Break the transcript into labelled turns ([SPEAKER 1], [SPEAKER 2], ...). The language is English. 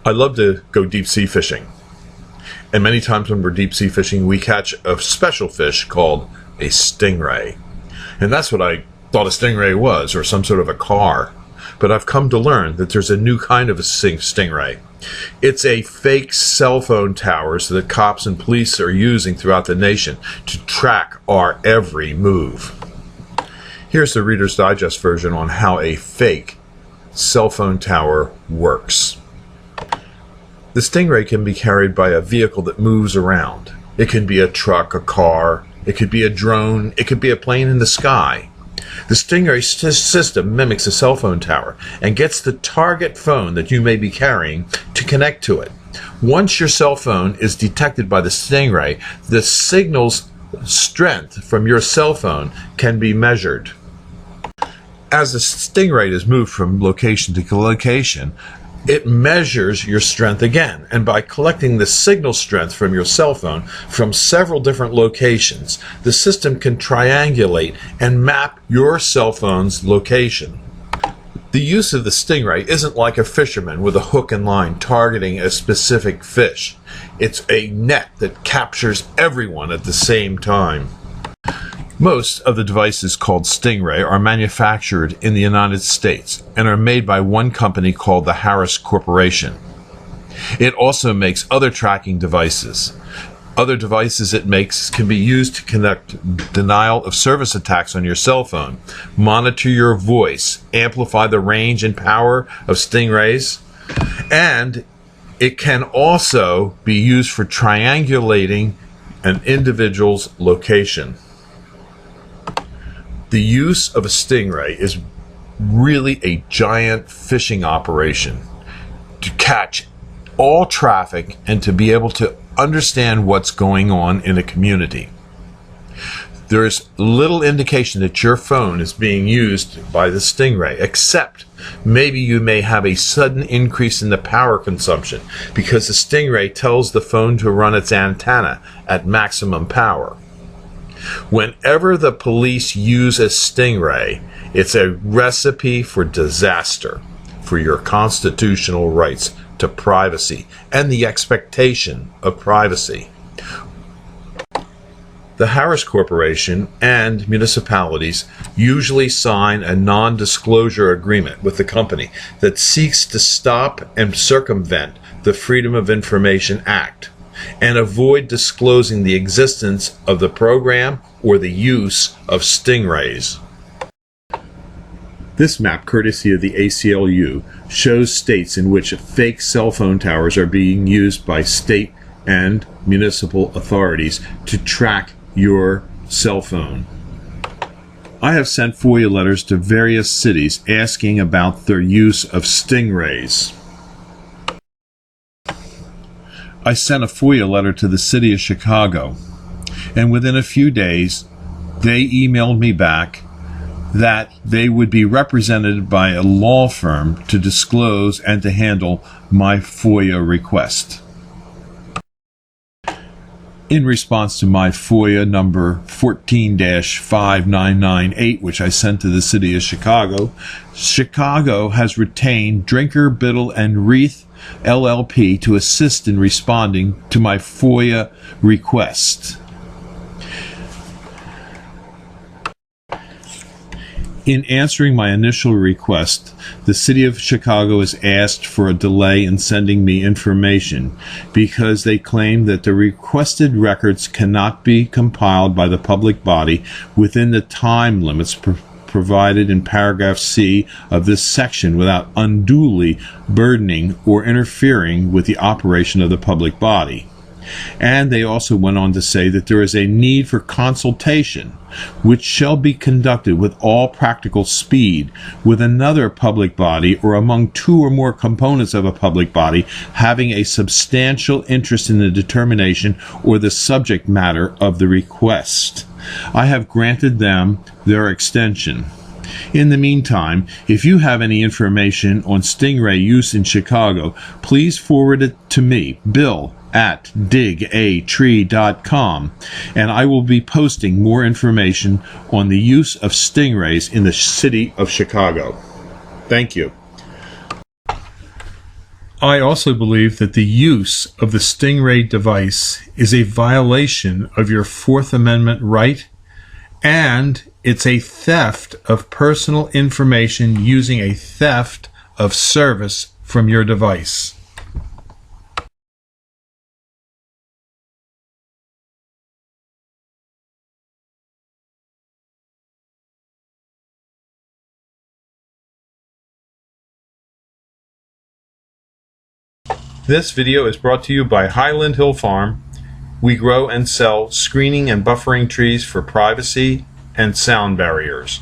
[SPEAKER 1] I love to go deep sea fishing. And many times when we're deep sea fishing, we catch a special fish called a stingray. And that's what I thought a stingray was, or some sort of a car. But I've come to learn that there's a new kind of a stingray. It's a fake cell phone towers that cops and police are using throughout the nation to track our every move. Here's the Reader's Digest version on how a fake cell phone tower works. The Stingray can be carried by a vehicle that moves around. It can be a truck, a car, it could be a drone, it could be a plane in the sky. The Stingray system mimics a cell phone tower and gets the target phone that you may be carrying to connect to it. Once your cell phone is detected by the Stingray, the signal's strength from your cell phone can be measured. As the Stingray is moved from location to location, it measures your strength again, and by collecting the signal strength from your cell phone from several different locations, the system can triangulate and map your cell phone's location. The use of the Stingray isn't like a fisherman with a hook and line targeting a specific fish. It's a net that captures everyone at the same time. Most of the devices called Stingray are manufactured in the United States and are made by one company called the Harris Corporation. It also makes other tracking devices. Other devices it makes can be used to conduct denial of service attacks on your cell phone, monitor your voice, amplify the range and power of Stingrays, and it can also be used for triangulating an individual's location. The use of a Stingray is really a giant fishing operation to catch all traffic and to be able to understand what's going on in a community. There is little indication that your phone is being used by the Stingray, except maybe you may have a sudden increase in the power consumption because the Stingray tells the phone to run its antenna at maximum power. Whenever the police use a Stingray, it's a recipe for disaster for your constitutional rights to privacy and the expectation of privacy. The Harris Corporation and municipalities usually sign a non-disclosure agreement with the company that seeks to stop and circumvent the Freedom of Information Act and avoid disclosing the existence of the program or the use of Stingrays. This map, courtesy of the ACLU, shows states in which fake cell phone towers are being used by state and municipal authorities to track your cell phone. I have sent FOIA letters to various cities asking about their use of Stingrays. I sent a FOIA letter to the city of Chicago, and within a few days, they emailed me back that they would be represented by a law firm to disclose and to handle my FOIA request. In response to my FOIA number 14-5998, which I sent to the city of Chicago, Chicago has retained Drinker, Biddle, and Reith LLP to assist in responding to my FOIA request. In answering my initial request, the City of Chicago has asked for a delay in sending me information because they claim that the requested records cannot be compiled by the public body within the time limits provided in paragraph C of this section without unduly burdening or interfering with the operation of the public body. And they also went on to say that there is a need for consultation, which shall be conducted with all practical speed with another public body or among two or more components of a public body having a substantial interest in the determination or the subject matter of the request. I have granted them their extension. In the meantime, if you have any information on Stingray use in Chicago, please forward it to me, bill@digatree.com, and I will be posting more information on the use of Stingrays in the city of Chicago. Thank you.
[SPEAKER 2] I also believe that the use of the Stingray device is a violation of your Fourth Amendment right, and it's a theft of personal information using a theft of service from your device. This video is brought to you by Highland Hill Farm. We grow and sell screening and buffering trees for privacy and sound barriers.